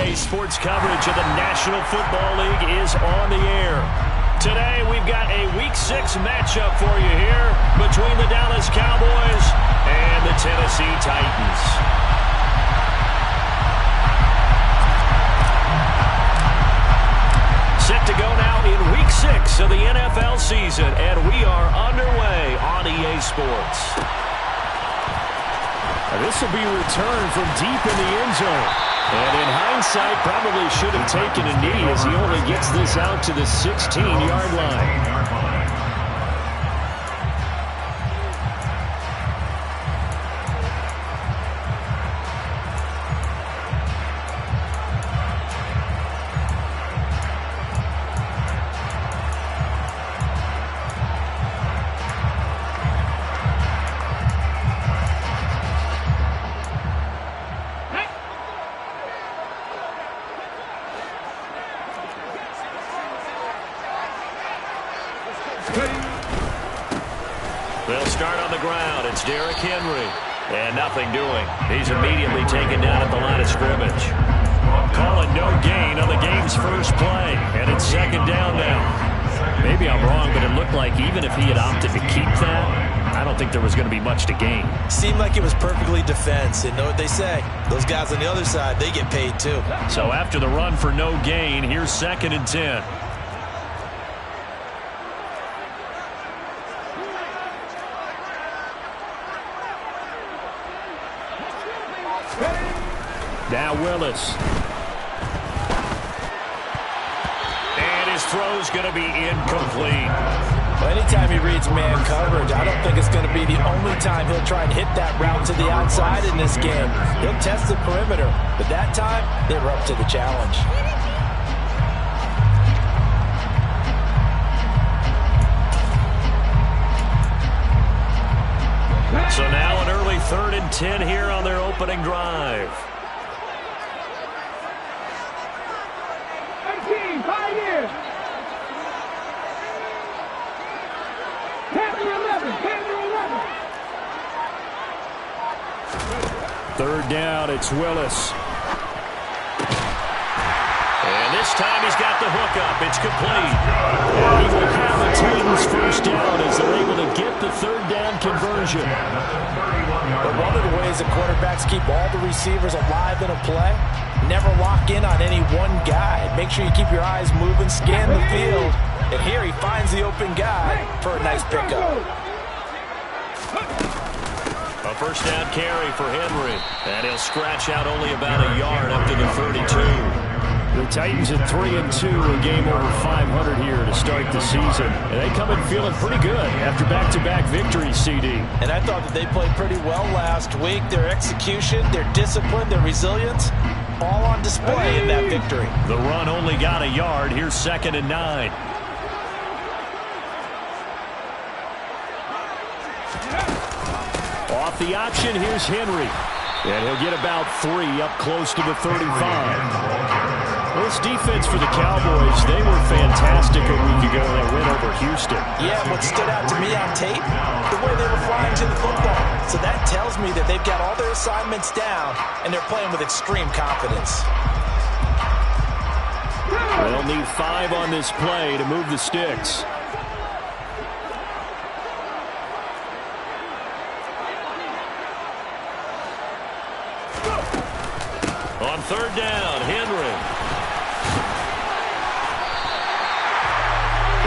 EA Sports coverage of the National Football League is on the air. Today, we've got a Week 6 matchup for you here between the Dallas Cowboys and the Tennessee Titans. Set to go now in Week 6 of the NFL season, and we are underway on EA Sports. This will be a return from deep in the end zone. And in hindsight, probably should have taken a knee as he only gets this out to the 16-yard line. They'll start on the ground. It's Derrick Henry. And nothing doing. He's immediately taken down at the line of scrimmage. Calling no gain on the game's first play. And it's second down now. Maybe I'm wrong, but it looked like even if he had opted to keep that, I don't think there was going to be much to gain. Seemed like it was perfectly defense. And know what they say? Those guys on the other side, they get paid too. So after the run for no gain, here's 2nd and 10. Now Willis. And his throw's going to be incomplete. Well, anytime he reads man coverage, I don't think it's going to be the only time he'll try and hit that route to the outside in this game. He'll test the perimeter, but that time, they were up to the challenge. So now an early 3rd and 10 here on their opening drive. Third down, it's Willis. And this time he's got the hook up. It's complete. And he will have the Titans first down as they're able to get the 3rd down conversion. But one of the ways the quarterbacks keep all the receivers alive in a play, never lock in on any one guy. Make sure you keep your eyes moving, scan the field. And here he finds the open guy for a nice pickup. A first down carry for Henry. And he'll scratch out only about a yard up to the 32. The Titans at 3-2, a game over 500 here to start the season. And they come in feeling pretty good after back-to-back victories, CD. And I thought that they played pretty well last week. Their execution, their discipline, their resilience, all on display in that victory. The run only got a yard. Here's 2nd and 9. Off the option, here's Henry. And he'll get about 3 up close to the 35. This defense for the Cowboys, they were fantastic a week ago in that win over Houston. Yeah, what stood out to me on tape, the way they were flying to the football. So that tells me that they've got all their assignments down, and they're playing with extreme confidence. They'll need 5 on this play to move the sticks. On 3rd down, Henry.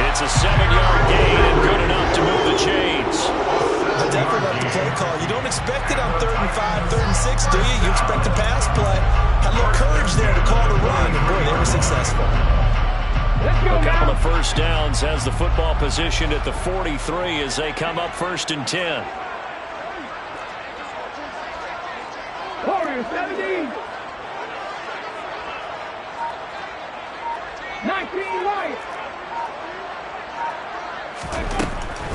It's a 7-yard gain and good enough to move the chains. I definitely like the play call. You don't expect it on 3rd and 5, 3rd and 6, do you? You expect a pass play. Had a little courage there to call the run, and boy, they were successful. A couple of first downs has the football positioned at the 43 as they come up 1st and 10. Warriors 17. 19 right.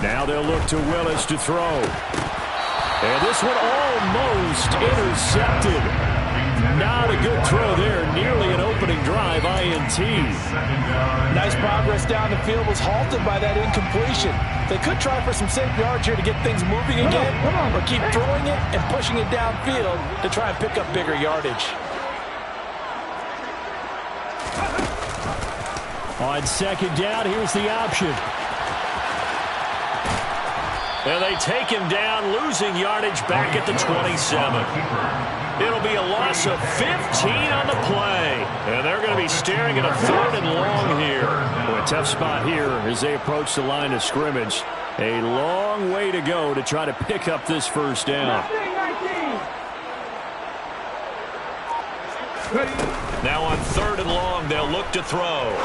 Now they'll look to Willis to throw. And this one almost intercepted. Not a good throw there. Nearly an opening drive INT. Nice progress down the field, was halted by that incompletion. They could try for some safe yards here to get things moving again, or keep throwing it and pushing it downfield to try and pick up bigger yardage. On second down, here's the option. And they take him down, losing yardage back at the 27. It'll be a loss of 15 on the play. And they're going to be staring at a 3rd and long here. Well, a tough spot here as they approach the line of scrimmage. A long way to go to try to pick up this first down. Now on 3rd and long, they'll look to throw.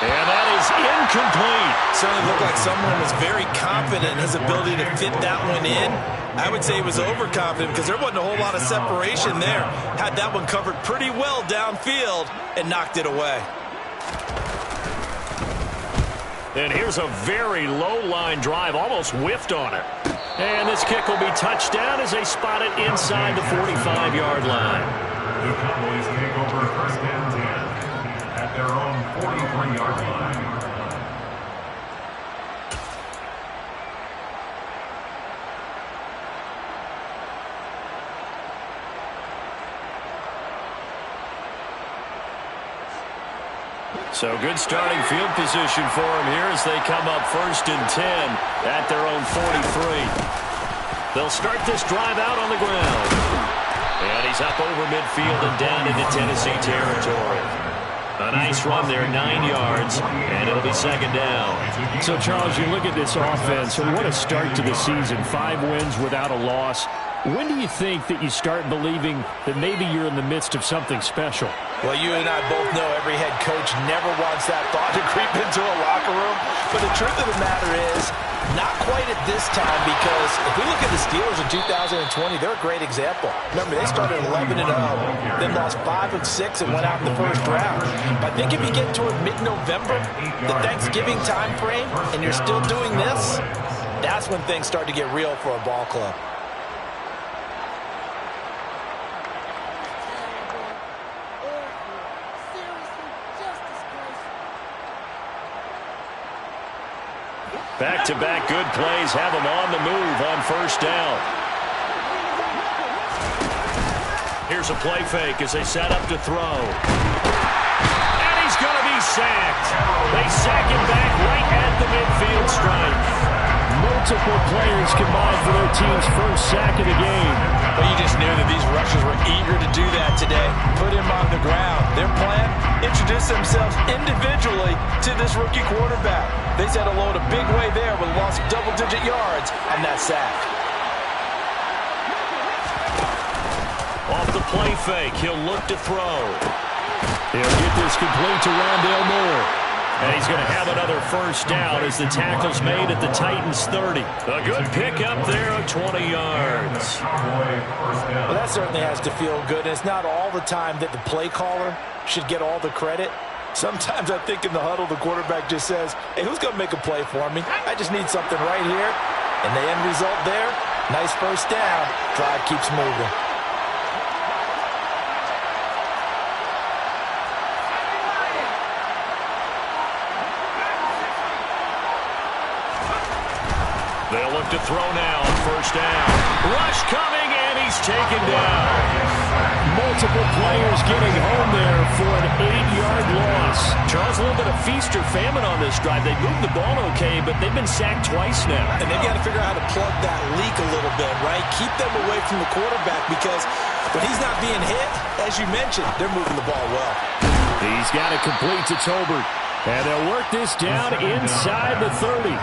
And that is incomplete. Certainly looked like someone was very confident in his ability to fit that one in. I would say he was overconfident because there wasn't a whole lot of separation there. Had that one covered pretty well downfield and knocked it away. And here's a very low-line drive, almost whiffed on it. And this kick will be touchdown as they spot it inside the 45-yard line. The Cowboys take over 1st and 10 at their own 43-yard line. So good starting field position for them here as they come up 1st and 10 at their own 43. They'll start this drive out on the ground. And he's up over midfield and down into Tennessee territory. A nice run there, 9 yards, and it'll be 2nd down. So, Charles, you look at this offense, and what a start to the season. 5 wins without a loss. When do you think that you start believing that maybe you're in the midst of something special? Well, you and I both know every head coach never wants that thought to creep into a locker room. But the truth of the matter is, not quite at this time, because if we look at the Steelers in 2020, they're a great example. Remember, they started 11-0, then lost 5 of 6 and went out in the 1st round. But I think if you get toward mid-November, the Thanksgiving time frame, and you're still doing this, that's when things start to get real for a ball club. Back-to-back good plays have them on the move on 1st down. Here's a play fake as they set up to throw. And he's going to be sacked. They sack him back right at the midfield stripe. Multiple players combined for their team's 1st sack of the game. Well, you just knew that these rushers were eager to do that today. Put him on the ground. Their plan, introduce themselves individually to this rookie quarterback. They said hello in a big way there with a loss of double-digit yards on that sack. Off the play fake, he'll look to throw. He'll get this complete to Rondale Moore. And he's going to have another 1st down as the tackle's made at the Titans' 30. A good pickup there of 20 yards. Well, that certainly has to feel good. And it's not all the time that the play caller should get all the credit. Sometimes I think in the huddle, the quarterback just says, hey, who's going to make a play for me? I just need something right here. And the end result there, nice 1st down. Drive keeps moving. They'll look to throw now on 1st down. Rush coming, and he's taken down. Multiple players getting home there for an 8-yard loss. Charles, a little bit of feast or famine on this drive. They moved the ball okay, but they've been sacked twice now. And they've got to figure out how to plug that leak a little bit, right? Keep them away from the quarterback because when he's not being hit, as you mentioned, they're moving the ball well. He's got it complete to Tolbert. And they'll work this down inside the 30.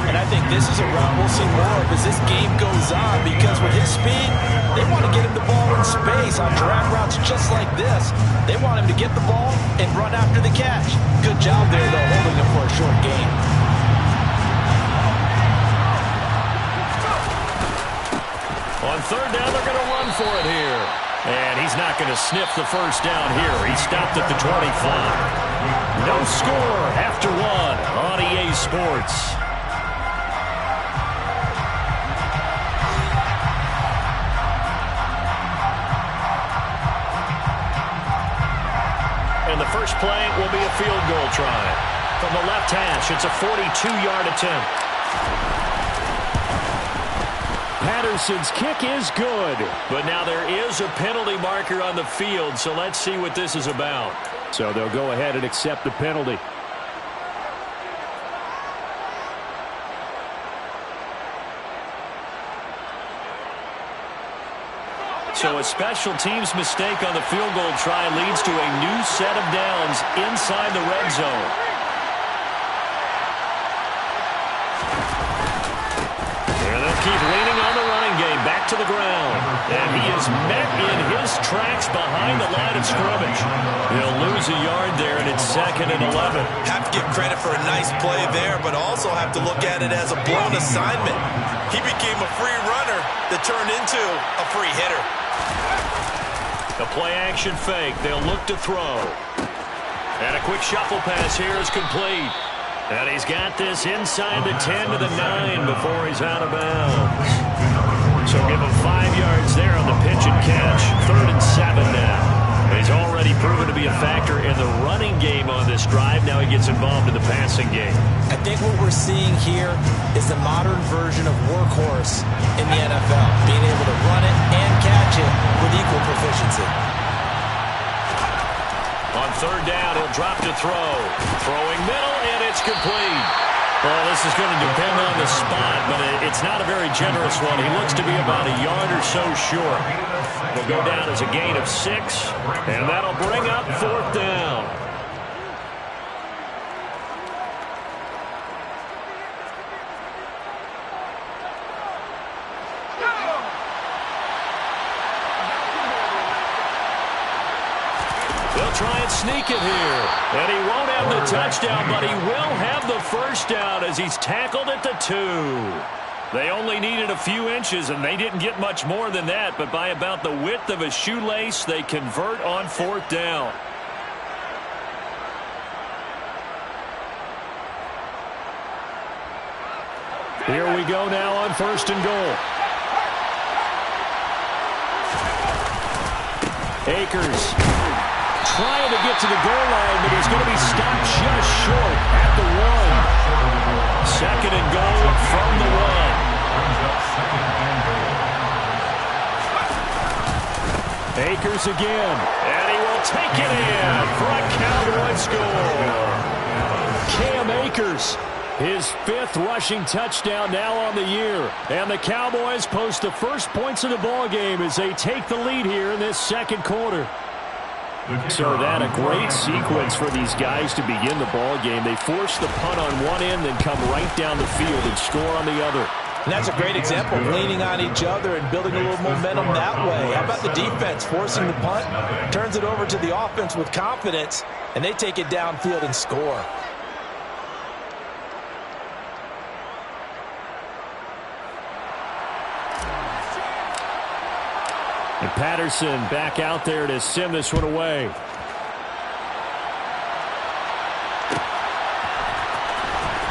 And I think this is a route we'll see more of as this game goes on because with his speed, they want to get him the ball in space on drag routes just like this. They want him to get the ball and run after the catch. Good job there, though, holding him for a short gain. On 3rd down, they're going to run for it here. And he's not going to sniff the 1st down here. He stopped at the 25. No score after 1 on EA Sports. And the first play will be a field goal try. From the left hash, it's a 42-yard attempt. Patterson's kick is good. But now there is a penalty marker on the field, so let's see what this is about. So they'll go ahead and accept the penalty. So a special teams mistake on the field goal try leads to a new set of downs inside the red zone. And they'll keep leaning on the running game back to the ground. And he is met in his tracks behind the line of scrimmage. He'll lose a yard there, and it's 2nd and 11. Have to give credit for a nice play there, but also have to look at it as a blown assignment. He became a free runner that turned into a free hitter. The play-action fake. They'll look to throw. And a quick shuffle pass here is complete. And he's got this inside the 10 to the 9 before he's out of bounds. So give him 5 yards there on the pitch and catch. 3rd and 7 now. He's already proven to be a factor in the running game on this drive. Now he gets involved in the passing game. I think what we're seeing here is the modern version of workhorse in the NFL, being able to run it and catch it with equal proficiency. On 3rd down, he'll drop to throw. Throwing middle, and it's complete. Well, this is going to depend on the spot, but it's not a very generous one. He looks to be about a yard or so short. Will go down as a gain of 6, and that'll bring up 4th down. They'll try and sneak it here. And he won't have the touchdown, but he will have the first down as he's tackled at the 2. They only needed a few inches, and they didn't get much more than that. But by about the width of a shoelace, they convert on 4th down. Here we go now on 1st and goal. Akers trying to get to the goal line, but he's going to be stopped just short at the 1. 2nd and goal from the 1. Akers again, and he will take it in for a Cowboy score. Cam Akers, his 5th rushing touchdown now on the year. And the Cowboys post the first points of the ball game as they take the lead here in this 2nd quarter. So that a great sequence for these guys to begin the ball game. They force the punt on one end, then come right down the field and score on the other. And that's a great example of leaning on each other and building a little momentum that way. How about the defense forcing the punt, turns it over to the offense with confidence, and they take it downfield and score. And Patterson back out there to send this one away.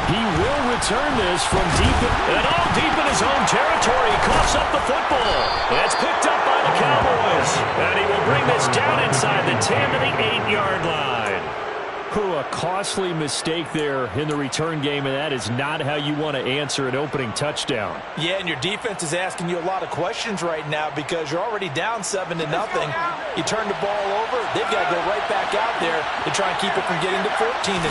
He will return this from deep in his own territory. He coughs up the football. It's picked up by the Cowboys. And he will bring this down inside the 10 to the 8-yard line. A costly mistake there in the return game, and that is not how you want to answer an opening touchdown. Yeah, and your defense is asking you a lot of questions right now because you're already down 7-0. You turn the ball over, they've got to go right back out there to try and keep it from getting to 14-0.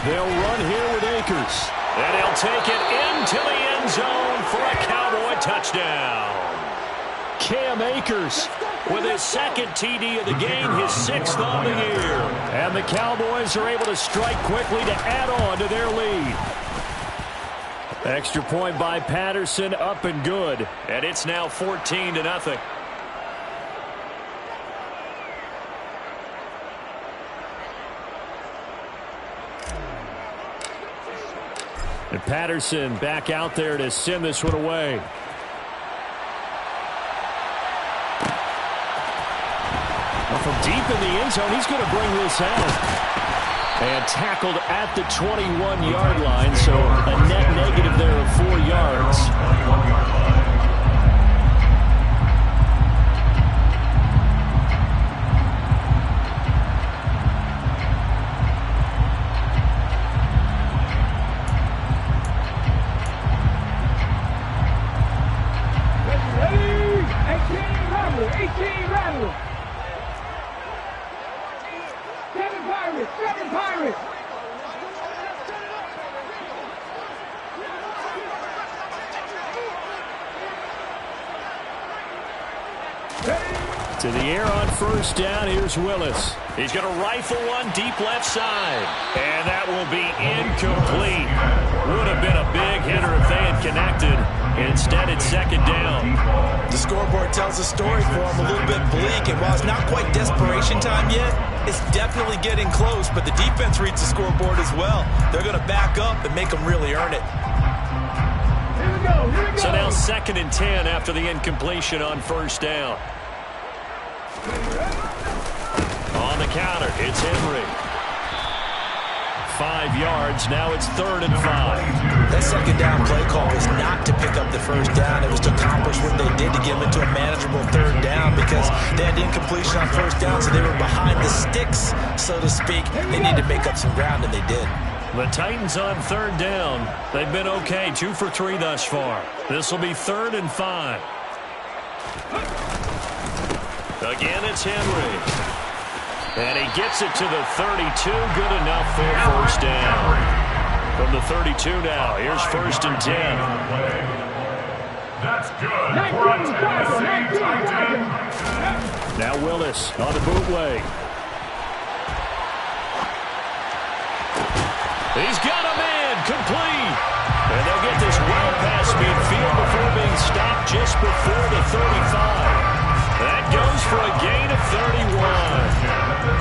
They'll run here with Akers, and he'll take it into the end zone for a Cowboy touchdown. Cam Akers with his 2nd TD of the game, his 6th on the year. And the Cowboys are able to strike quickly to add on to their lead. Extra point by Patterson, up and good. And it's now 14-0. And Patterson back out there to send this one away. From deep in the end zone, he's going to bring this out. And tackled at the 21-yard line, so a net negative there of 4 yards. Ready? 18 rattle. To the air on first down. Here's Willis. He's going to rifle one deep left side. And that will be incomplete. Would have been a big hitter if they had connected. Instead, it's second down. The scoreboard tells a story for him, a little bit bleak. And while it's not quite desperation time yet, it's definitely getting close. But the defense reads the scoreboard as well. They're going to back up and make them really earn it. Here we go. Here we go. So now 2nd and 10 after the incompletion on first down. On the counter, it's Henry. 5 yards, now it's 3rd and 5. That second down play call was not to pick up the first down. It was to accomplish what they did to get them into a manageable 3rd down because they had incompletion on first down, so they were behind the sticks, so to speak. They needed to make up some ground, and they did. The Titans on 3rd down. They've been okay, 2 for 3 thus far. This will be 3rd and 5. Again, it's Henry. And he gets it to the 32. Good enough for first down. From the 32 now, here's 1st and 10. That's good for a Tennessee Titan. Now Willis on the bootleg. He's got a man complete. And they'll get this well past midfield before being stopped just before the 35. That goes for a gain of 31.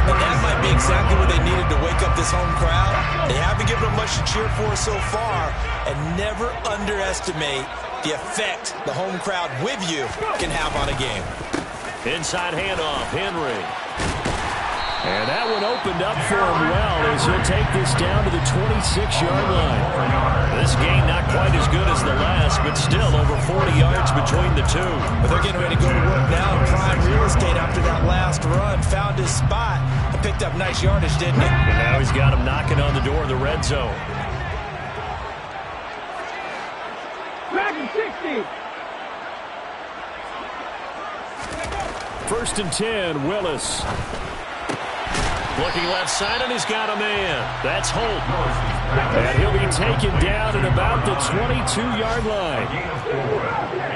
And that might be exactly what they needed to wake up this home crowd. They haven't given them much to cheer for so far. And never underestimate the effect the home crowd with you can have on a game. Inside handoff, Henry. And that one opened up for him well as he'll take this down to the 26-yard line. This gain not quite as good as the last, but still over 40 yards between the two. But they're getting ready to go to work now in prime real estate after that last run. Found his spot and picked up nice yardage, didn't he? And now he's got him knocking on the door of the red zone. Back and 60. 1st and 10, Willis. Looking left side, and he's got a man. That's Holt. And he'll be taken down at about the 22-yard line.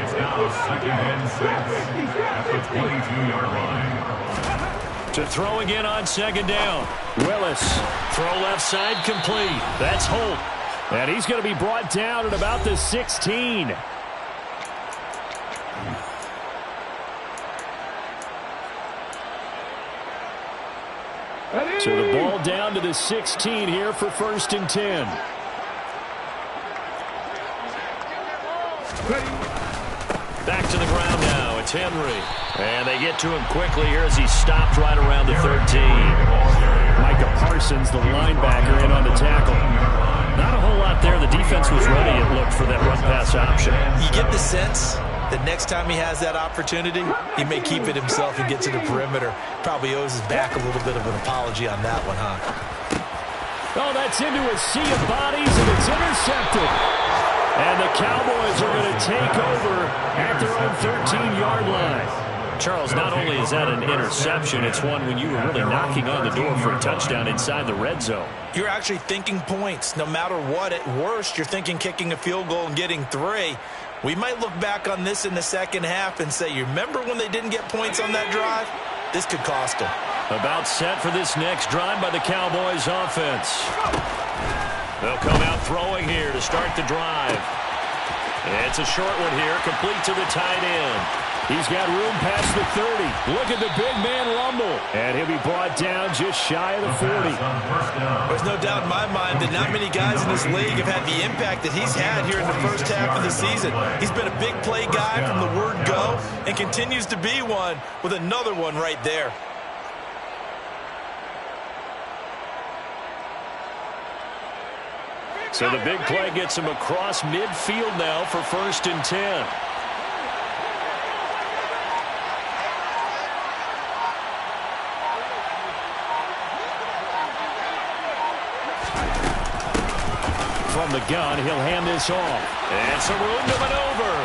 It's now 2nd and 6 at the 22-yard line. To throw again on 2nd down. Willis. Throw left side complete. That's Holt. And he's going to be brought down at about the 16. So the ball down to the 16 here for 1st and 10. Back to the ground now. It's Henry. And they get to him quickly here as he stopped right around the 13. Micah Parsons, the linebacker, in on the tackle. Not a whole lot there. The defense was ready, it looked, for that run-pass option. You get the sense that next time he has that opportunity, he may keep it himself and get to the perimeter. Probably owes his back a little bit of an apology on that one, huh? Oh, that's into a sea of bodies, and it's intercepted. And the Cowboys are going to take over at their own 13-yard line. Charles, not only is that an interception, it's one when you were really knocking on the door for a touchdown inside the red zone. You're actually thinking points. No matter what, at worst, you're thinking kicking a field goal and getting 3. We might look back on this in the second half and say, you remember when they didn't get points on that drive? This could cost them. About set for this next drive by the Cowboys offense. They'll come out throwing here to start the drive. It's a short one here, complete to the tight end. He's got room past the 30. Look at the big man rumble. And he'll be brought down just shy of the 40. There's no doubt in my mind that not many guys in this league have had the impact that he's had here in the first half of the season. He's been a big play guy from the word go and continues to be one with another one right there. So the big play gets him across midfield now for 1st and 10. From the gun, he'll hand this off. And some room to maneuver.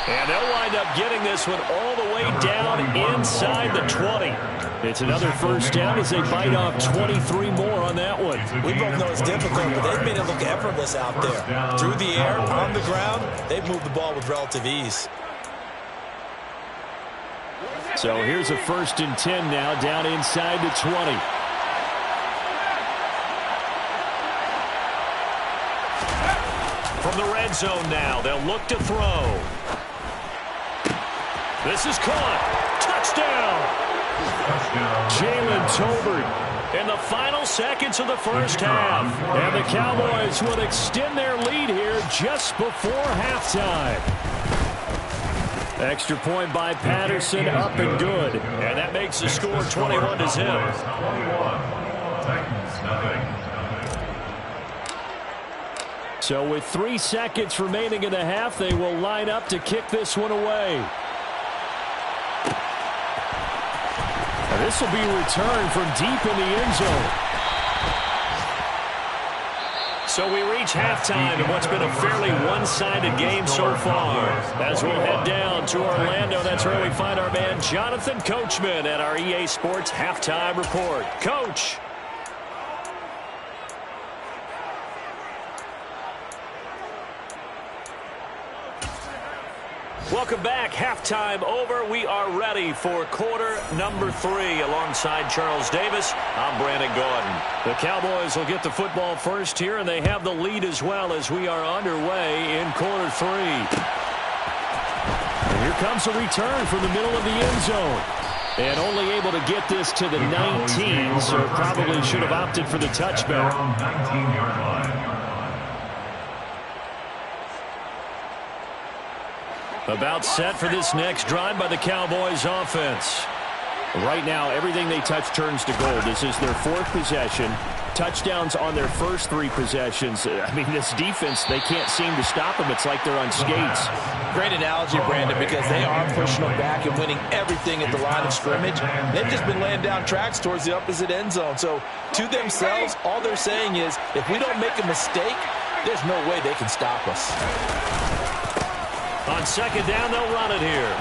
And they'll wind up getting this one all the way down inside the 20. It's another first down as they bite off 23 more on that one. We both know it's difficult, but they've made it look effortless out there. Through the air, on the ground, they've moved the ball with relative ease. So here's a 1st and 10 now, down inside the 20. From the red zone now, they'll look to throw. This is caught. Touchdown. Jalen Tolbert in the final seconds of the first half. And the Cowboys will extend their lead here just before halftime. Extra point by Patterson, up and good. And that makes the score 21-0. So with 3 seconds remaining in the half, they will line up to kick this one away. And this will be returned from deep in the end zone. So we reach halftime in what's been a fairly one-sided game so far. As we'll head down to Orlando, that's where we find our man Jonathan Coachman at our EA Sports Halftime Report. Coach. Welcome back. Halftime over. We are ready for quarter number 3. Alongside Charles Davis, I'm Brandon Gordon. The Cowboys will get the football first here, and they have the lead as well as we are underway in quarter 3. And here comes a return from the middle of the end zone. And only able to get this to the 19, so probably should have opted for the touchback. 19-yard line. About set for this next drive by the Cowboys offense. Right now, everything they touch turns to gold. This is their 4th possession. Touchdowns on their first 3 possessions. I mean, this defense, they can't seem to stop them. It's like they're on skates. Great analogy, Brandon, because they are pushing them back and winning everything at the line of scrimmage. They've just been laying down tracks towards the opposite end zone. So, to themselves, all they're saying is, if we don't make a mistake, there's no way they can stop us. On second down, they'll run it here.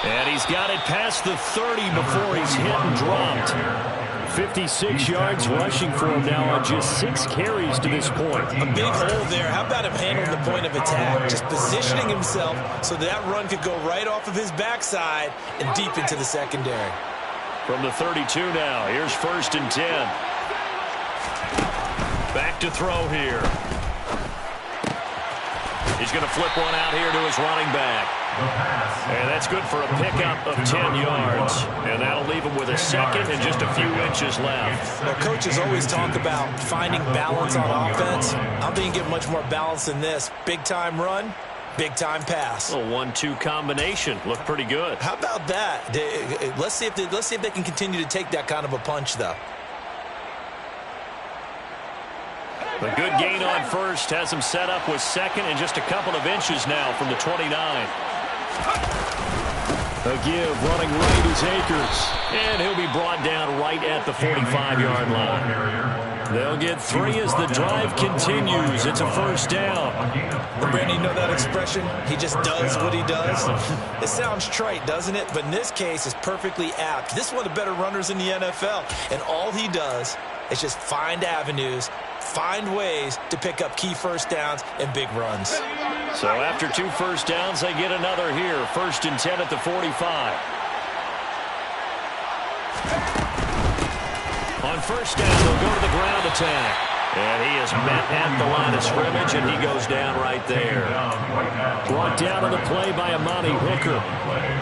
And he's got it past the 30 before he's hit and dropped. 56 yards rushing for him now on just 6 carries to this point. A big hole there. How about him handling the point of attack? Just positioning himself so that run could go right off of his backside and deep into the secondary. From the 32 now, here's 1st and 10. Back to throw here. He's going to flip one out here to his running back. And that's good for a pickup of 10 yards. And that'll leave him with a second and just a few inches left. Well, coaches always talk about finding balance on offense. I don't think you get much more balance than this. Big-time run, big-time pass. A 1-2 combination. Looked pretty good. How about that? Let's see if they can continue to take that kind of a punch, though. A good gain on first has him set up with second and just a couple of inches now from the 29. A give running right is Akers. And he'll be brought down right at the 45-yard line. They'll get 3 as the drive continues. It's a 1st down. Brandon, you know that expression? He just does what he does. It sounds trite, doesn't it? But in this case, it's perfectly apt. This is one of the better runners in the NFL. And all he does is just find avenues, find ways to pick up key 1st downs and big runs. So after 2 1st downs, they get another here. 1st and 10 at the 45. On 1st down, they'll go to the ground attack. And he is met at the line of scrimmage, and he goes down right there. Brought down on the play by Amani Hooker.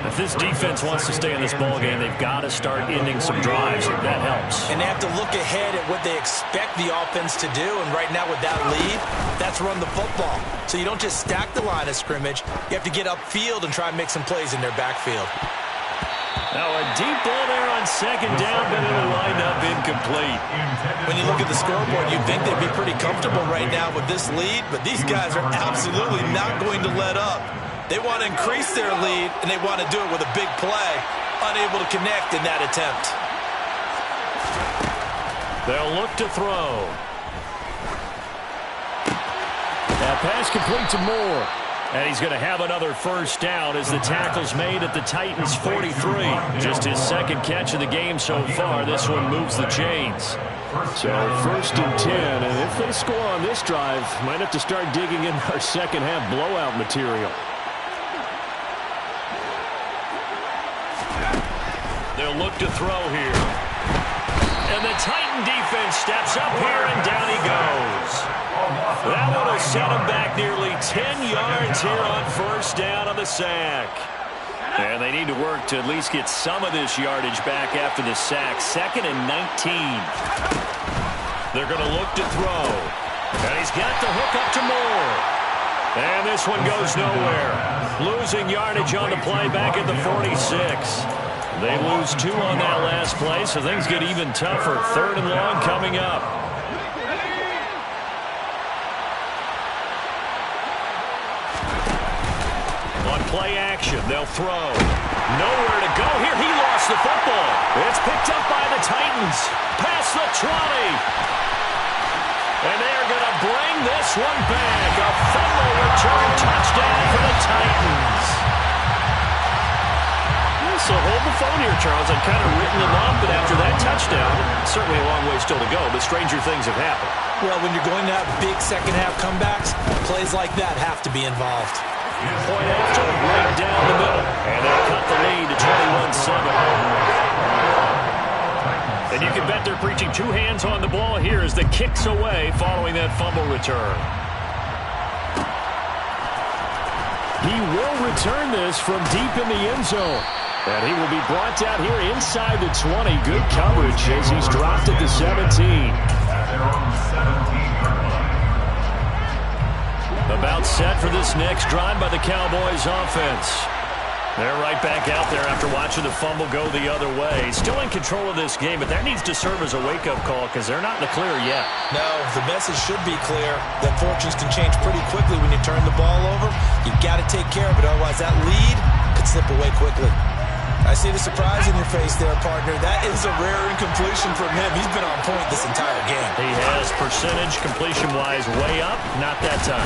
If this defense wants to stay in this ballgame, they've got to start ending some drives. That helps. And they have to look ahead at what they expect the offense to do. And right now with that lead, that's run the football. So you don't just stack the line of scrimmage. You have to get upfield and try and make some plays in their backfield. Now a deep ball there on second down, but it'll wind up incomplete. When you look at the scoreboard, you'd think they'd be pretty comfortable right now with this lead, but these guys are absolutely not going to let up. They want to increase their lead, and they want to do it with a big play. Unable to connect in that attempt. They'll look to throw. That pass complete to Moore. And he's going to have another 1st down as the tackle's made at the Titans' 43. Just his 2nd catch of the game so far. This one moves the chains. So 1st and 10. And if they score on this drive, might have to start digging in our second half blowout material. They'll look to throw here. And the Titan defense steps up here, and down he goes. That one will set him back nearly 10 yards here on first down on the sack. And they need to work to at least get some of this yardage back after the sack. 2nd and 19. They're going to look to throw. And he's got the hook up to Moore. And this one goes nowhere. Losing yardage on the play back at the 46. They lose 2 on that last play, so things get even tougher. 3rd and long coming up. On play action, they'll throw. Nowhere to go here. He lost the football. It's picked up by the Titans. Past the 20. And they are going to bring this one back. A fumble return touchdown for the Titans. So hold the phone here, Charles. I've kind of written them off, but after that touchdown, certainly a long way still to go, but stranger things have happened. Well, when you're going to have big second-half comebacks, plays like that have to be involved. Point after, right down the middle. And they'll cut the lead to 21-7. And you can bet they're preaching 2 hands on the ball here as the kick's away following that fumble return. He will return this from deep in the end zone. And he will be brought down here inside the 20. Good coverage as he's dropped at the 17. About set for this next drive by the Cowboys offense. They're right back out there after watching the fumble go the other way. Still in control of this game, but that needs to serve as a wake-up call because they're not in the clear yet. No, the message should be clear that fortunes can change pretty quickly when you turn the ball over. You've got to take care of it, otherwise that lead could slip away quickly. I see the surprise in your face there, partner. That is a rare incompletion from him. He's been on point this entire game. He has percentage completion-wise way up, not that time.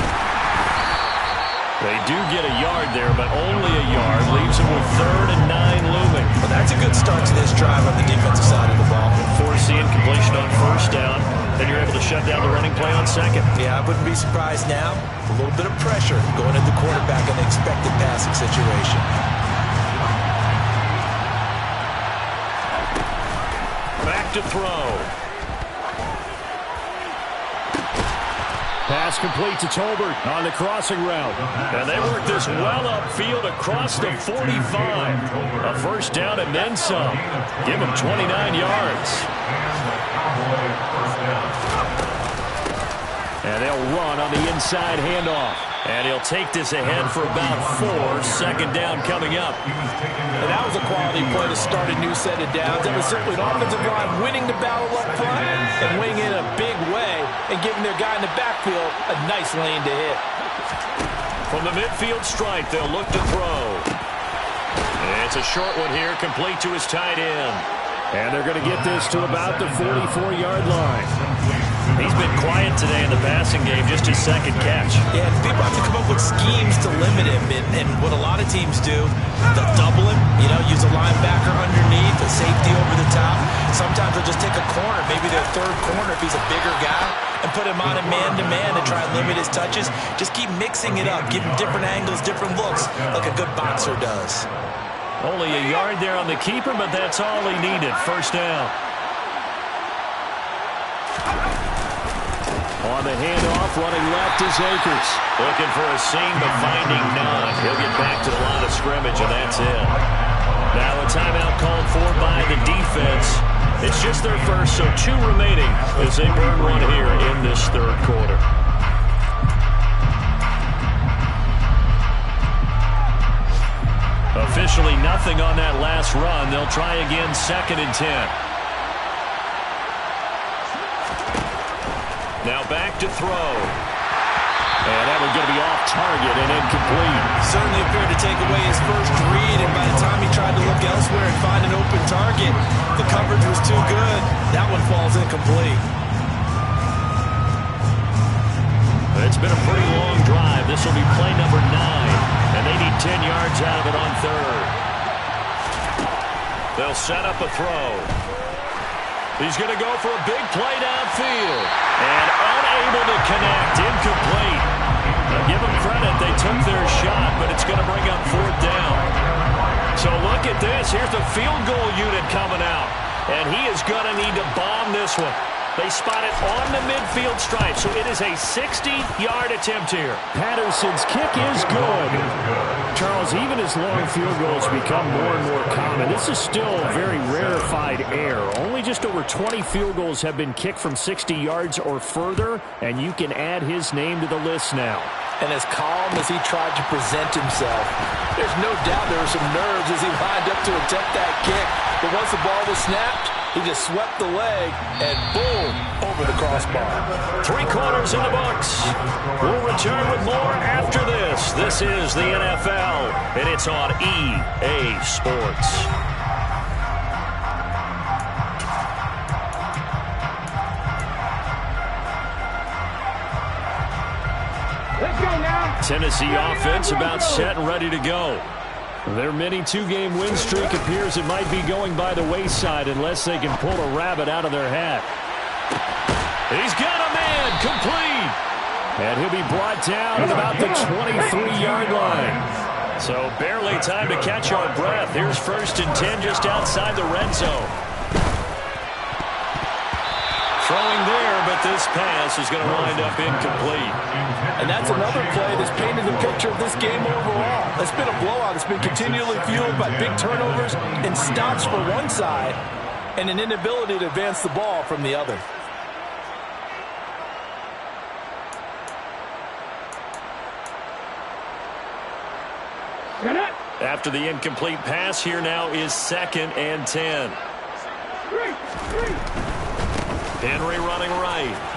They do get a yard there, but only a yard. Leaves them with 3rd and 9 looming. Well, that's a good start to this drive on the defensive side of the ball. Forcing completion on first down. Then you're able to shut down the running play on second. Yeah, I wouldn't be surprised now. A little bit of pressure going at the quarterback in an expected passing situation. Back to throw. Pass complete to Tolbert on the crossing route. And they work this well upfield across the 45. A first down and then some. Give them 29 yards. And they'll run on the inside handoff. And he'll take this ahead for about 4. 2nd down coming up. And that was a quality play to start a new set of downs. That was simply an offensive line winning the battle up front and winning in a big way and giving their guy in the backfield a nice lane to hit. From the midfield stripe, they'll look to throw. It's a short one here, complete to his tight end. And they're going to get this to about the 44-yard line. He's been quiet today in the passing game, just his 2nd catch. Yeah, people have to come up with schemes to limit him, and what a lot of teams do, they'll double him, use a linebacker underneath, a safety over the top. Sometimes they'll just take a corner, maybe their 3rd corner if he's a bigger guy, and put him on a man-to-man to try and limit his touches. Just keep mixing it up, give him different angles, different looks, like a good boxer does. Only a yard there on the keeper, but that's all he needed. First down. On the handoff, running left is Akers. Looking for a seam, but finding none. He'll get back to the line of scrimmage, and that's it. Now a timeout called for by the defense. It's just their first, so 2 remaining as they burn one here in this 3rd quarter. Officially nothing on that last run. They'll try again, 2nd and 10. Now back to throw. And that one's going to be off target and incomplete. Certainly appeared to take away his first read, and by the time he tried to look elsewhere and find an open target, the coverage was too good. That one falls incomplete. It's been a pretty long drive. This will be play number 9, and they need 10 yards out of it on 3rd. They'll set up a throw. He's going to go for a big play downfield. And unable to connect. Incomplete. Now give them credit. They took their shot, but it's going to bring up 4th down. So So look at this. Here's the field goal unit coming out. And he is going to need to bomb this one. They spot it on the midfield stripe, so it is a 60-yard attempt here. Patterson's kick is good. Charles, even as long field goals become more and more common, this is still very rarefied air. Only just over 20 field goals have been kicked from 60 yards or further, and you can add his name to the list now. And as calm as he tried to present himself, there's no doubt there were some nerves as he lined up to attempt that kick. But once the ball was snapped, he just swept the leg and boom, over the crossbar. 3 quarters in the books. We'll return with more after this. This is the NFL, and it's on EA Sports. Let's go now. Tennessee offense about set and ready to go. Their mini 2-game win streak appears it might be going by the wayside unless they can pull a rabbit out of their hat. He's got a man complete. And he'll be brought down at about the 23-yard line. So barely time to catch our breath. Here's 1st and 10 just outside the red zone. Throwing there, but this pass is going to wind up incomplete. And that's another play that's painted the picture of this game overall. It's been a blowout. It's been continually fueled by big turnovers and stops for one side and an inability to advance the ball from the other. After the incomplete pass, here now is 2nd and 10. Henry running right.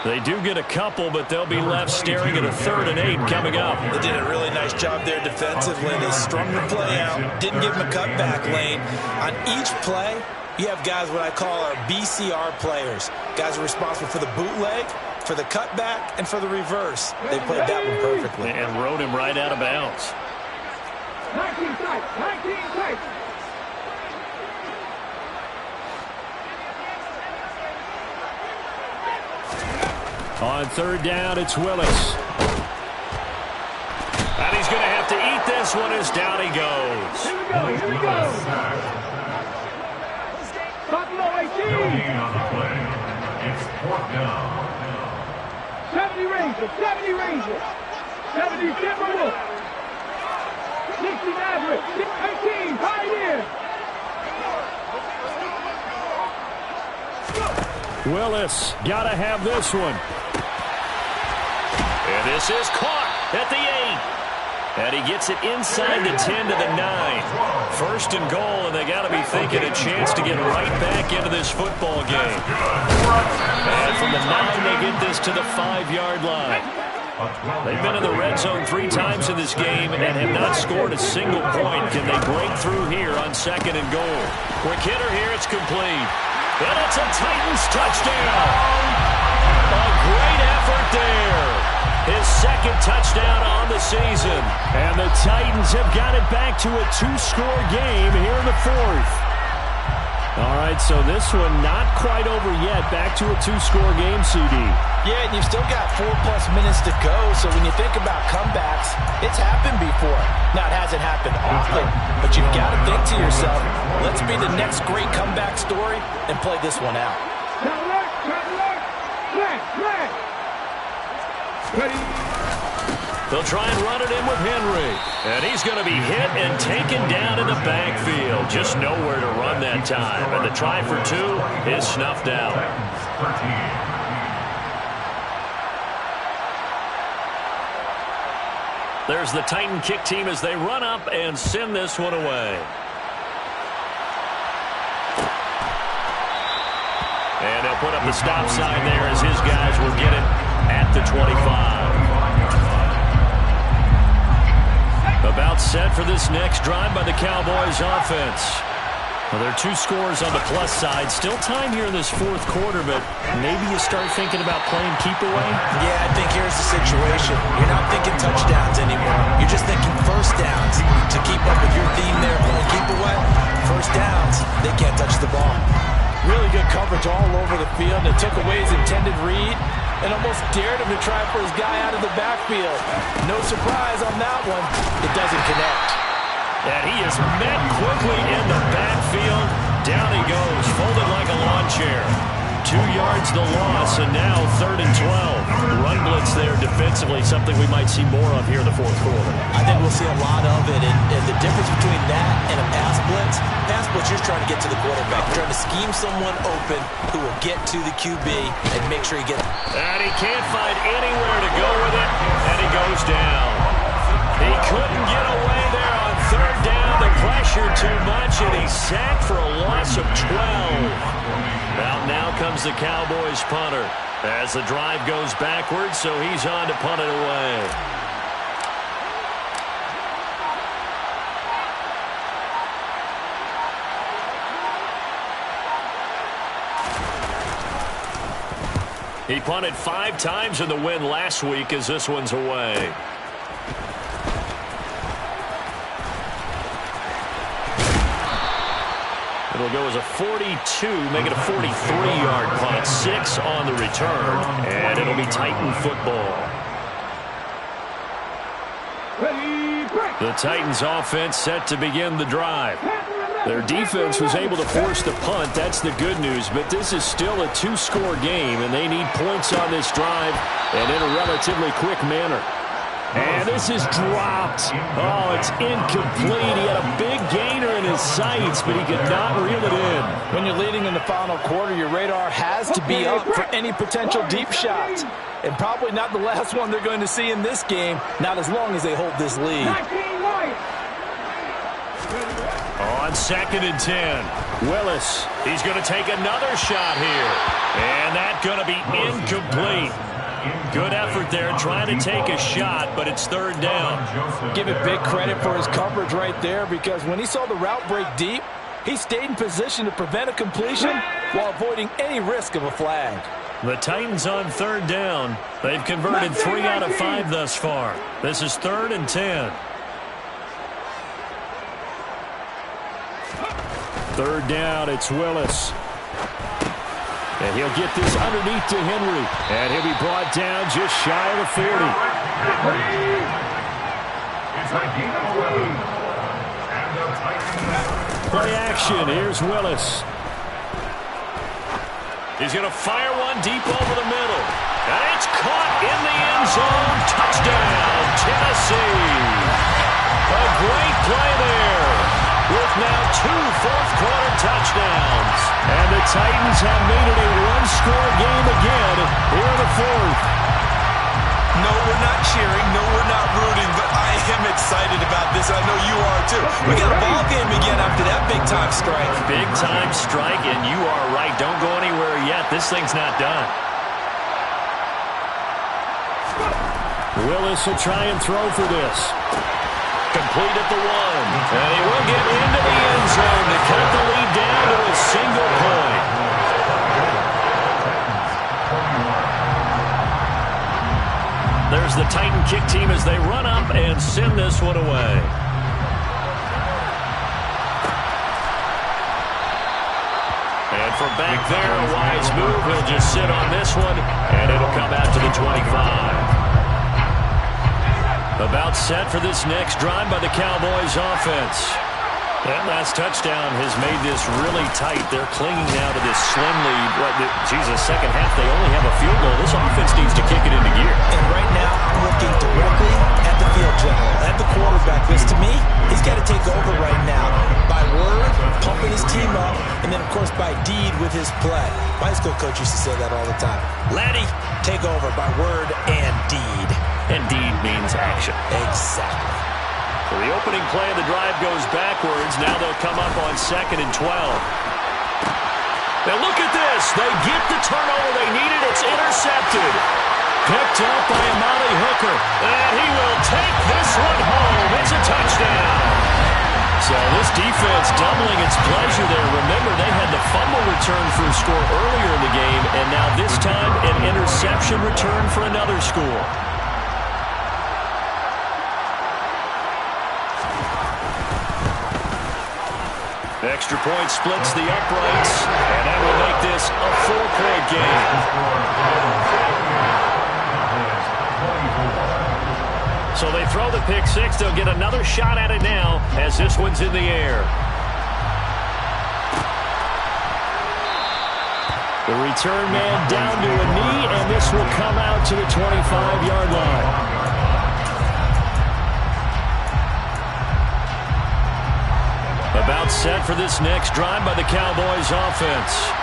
They do get a couple, but they'll be left staring at a 3rd and 8 coming up. They did a really nice job there defensively. They strung the play out, didn't give him a cutback lane. On each play, you have guys what I call our BCR players. Guys are responsible for the bootleg, for the cutback, and for the reverse. They played that one perfectly. And rode him right out of bounds. 19 tight, 19 tight. On 3rd down, it's Willis. And he's going to have to eat this one as down he goes. Here we go, here we go. Buffalo 18. On the play, it's 4th down. 70 Rangers, 70 Rangers. 70 Timberwolves. 60 Mavericks, 18 Pioneers. Willis, got to have this one. And this is caught at the 8. And he gets it inside the 10 to the 9. 1st and goal, and they got to be thinking a chance to get right back into this football game. And from the 9, they get this to the 5-yard line. They've been in the red zone 3 times in this game and have not scored a single point. Can they break through here on 2nd and goal? Quick hitter here, it's complete. And it's a Titans touchdown. A great effort there. His 2nd touchdown on the season. And the Titans have got it back to a 2-score game here in the 4th. All right, so this one not quite over yet. Back to a 2-score game, CD. Yeah, and you've still got 4+ minutes to go, so when you think about comebacks, it's happened before. Now, it hasn't happened often, but you've got to think to yourself, let's be the next great comeback story and play this one out. They'll try and run it in with Henry. And he's going to be hit and taken down in the backfield. Just nowhere to run that time. And the try for 2 is snuffed out. There's the Titan kick team as they run up and send this one away. And they'll put up the stop sign there as his guys will get it at the 25. About set for this next drive by the Cowboys offense. Well, there are 2 scores on the plus side. Still time here in this 4th quarter, but maybe you start thinking about playing keep away? Yeah, I think here's the situation. You're not thinking touchdowns anymore. You're just thinking 1st downs. To keep up with your theme there, playing keep away, 1st downs, they can't touch the ball. Really good coverage all over the field. It took away his intended read. and almost dared him to try for his guy out of the backfield. No surprise on that one. It doesn't connect. And he is met quickly in the backfield. Down he goes, folded like a lawn chair. 2 yards the loss, and now 3rd and 12. Run blitz there defensively, something we might see more of here in the fourth quarter. I think we'll see a lot of it, and the difference between that and a pass blitz, you're trying to get to the quarterback. You're trying to scheme someone open who will get to the QB and make sure he gets. And he can't find anywhere to go with it, and he goes down. He couldn't get away there on 3rd down. The pressure too much, and he's sacked for a loss of 12. Now comes the Cowboys punter as the drive goes backwards, so he's on to punt it away. He punted 5 times in the win last week as this one's away. It'll go as a 42, make it a 43-yard punt. 6 on the return, and it'll be Titan football. The Titans offense set to begin the drive. Their defense was able to force the punt. That's the good news, but this is still a 2-score game, and they need points on this drive and in a relatively quick manner. And this is dropped. Oh, it's incomplete. He had a big gainer in his sights, but he could not reel it in. When you're leading in the final quarter, your radar has to be up for any potential deep shots. And probably not the last one they're going to see in this game, not as long as they hold this lead. On 2nd and 10, Willis. He's going to take another shot here. And that's going to be incomplete. Good effort there trying to take a shot, but it's 3rd down. Give it big credit for his coverage right there, because when he saw the route break deep, he stayed in position to prevent a completion while avoiding any risk of a flag. The Titans on 3rd down. They've converted 3 out of 5 thus far. This is 3rd and 10. 3rd down, it's Willis. And he'll get this underneath to Henry. And he'll be brought down just shy of the 40. Play action. Here's Willis. He's going to fire one deep over the middle. And it's caught in the end zone. Touchdown, Tennessee. A great play there, with now 2 fourth-quarter touchdowns. And the Titans have made it a 1-score game again here in the 4th. No, we're not cheering. No, we're not rooting. But I am excited about this. I know you are, too. We got a ball game again after that big-time strike. Big-time strike, and you are right. Don't go anywhere yet. This thing's not done. Willis will try and throw for this. Complete at the 1. And he will get into the end zone to cut the lead down to a single point. There's the Titan kick team as they run up and send this one away. And from back there, a wise move. He'll just sit on this one, and it'll come out to the 25. About set for this next drive by the Cowboys offense. That last touchdown has made this really tight. They're clinging now to this slim lead. Second half, they only have a field goal. This offense needs to kick it into gear. And right now, I'm looking directly at the field general, at the quarterback. This, to me, he's got to take over right now. By word, pumping his team up, and then, of course, by deed with his play. My high school coach used to say that all the time. Laddie, take over by word and deed. And deed means action. Exactly. So the opening play of the drive goes backwards. Now they'll come up on 2nd and 12. Now look at this. They get the turnover they needed. It's intercepted. Picked up by Amali Hooker. And he will take this one home. It's a touchdown. So this defense doubling its pleasure there. Remember, they had the fumble return for a score earlier in the game. And now this time, an interception return for another score. Extra point splits the uprights, and that will make this a 4-point game. So they throw the pick six. They'll get another shot at it now as this one's in the air. The return man down to a knee, and this will come out to the 25-yard line. About set for this next drive by the Cowboys offense.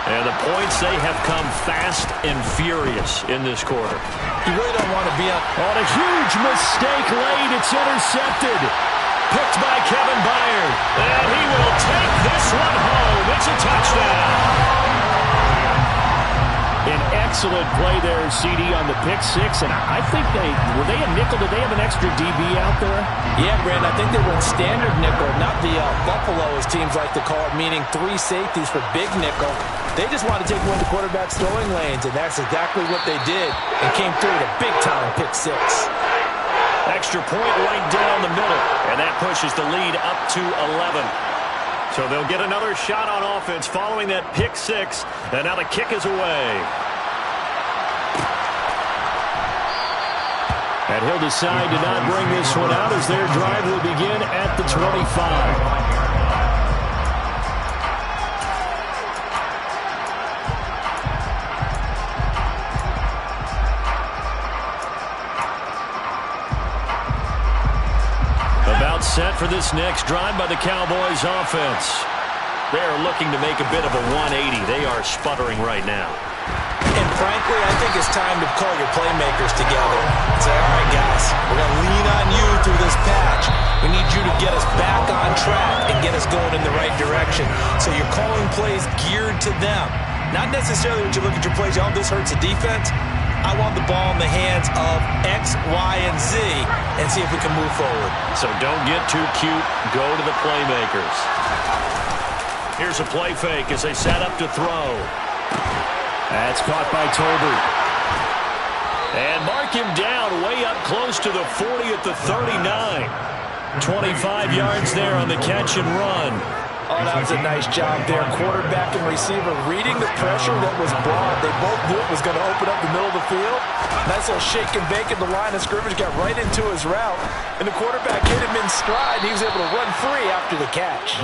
And the points, they have come fast and furious in this quarter. You really don't want to be on a huge mistake late. It's intercepted. Picked by Kevin Byard. And he will take this one home. It's a touchdown. An excellent play there, CD, on the pick six. And I think were they a nickel? Did they have an extra DB out there? Yeah, Brandon, I think they were in standard nickel, not the Buffalo, as teams like to call it, meaning 3 safeties for big nickel. They just wanted to take one of the quarterback's throwing lanes, and that's exactly what they did, and came through with a big-time pick six. Extra point right down the middle, and that pushes the lead up to 11. So they'll get another shot on offense following that pick six, and now the kick is away. And he'll decide to not bring this one out as their drive will begin at the 25. Set for this next drive by the Cowboys offense. They're looking to make a bit of a 180. They are sputtering right now. And frankly, I think it's time to call your playmakers together and say, all right, guys, we're going to lean on you through this patch. We need you to get us back on track and get us going in the right direction. So you're calling plays geared to them. Not necessarily when you look at your plays, oh, this hurts the defense. I want the ball in the hands of X, Y, and Z and see if we can move forward. So don't get too cute. Go to the playmakers. Here's a play fake as they set up to throw. That's caught by Tolbert. And mark him down way up close to the 40 at the 39. 25 yards there on the catch and run. Oh, that was a nice job there. Quarterback and receiver reading the pressure that was brought. They both knew it was going to open up the middle of the field. Nice little shake and bake at the line of scrimmage. Got right into his route. And the quarterback hit him in stride. He was able to run free after the catch.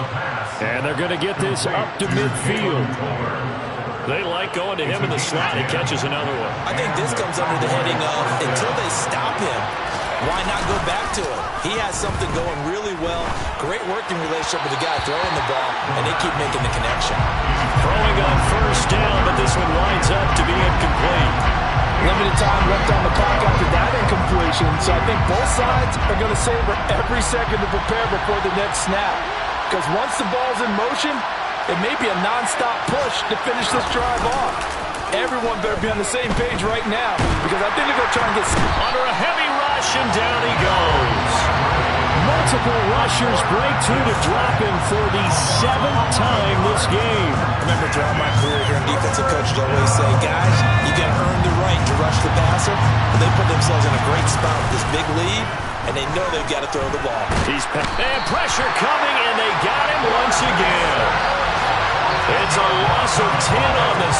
And they're going to get this up to midfield. They like going to him in the slot. He catches another one. I think this comes under the heading of until they stop him, why not go back to him? He has something going really well. Great working relationship with the guy throwing the ball, and they keep making the connection. Throwing on first down, but this one winds up to be incomplete. Limited time left on the clock after that incompletion, so I think both sides are going to savor every second to prepare before the next snap. Because once the ball's in motion, it may be a non-stop push to finish this drive off. Everyone better be on the same page right now, because I think they're going to try and get under a heavy rush, and down he goes. Multiple rushers break through to drop him for the 7th time this game. I remember throughout my career here in defensive coaches always say, guys, you got to earn the right to rush the passer. And they put themselves in a great spot with this big lead, and they know they've got to throw the ball. And pressure coming, and they got him once again. It's a loss of 10 on the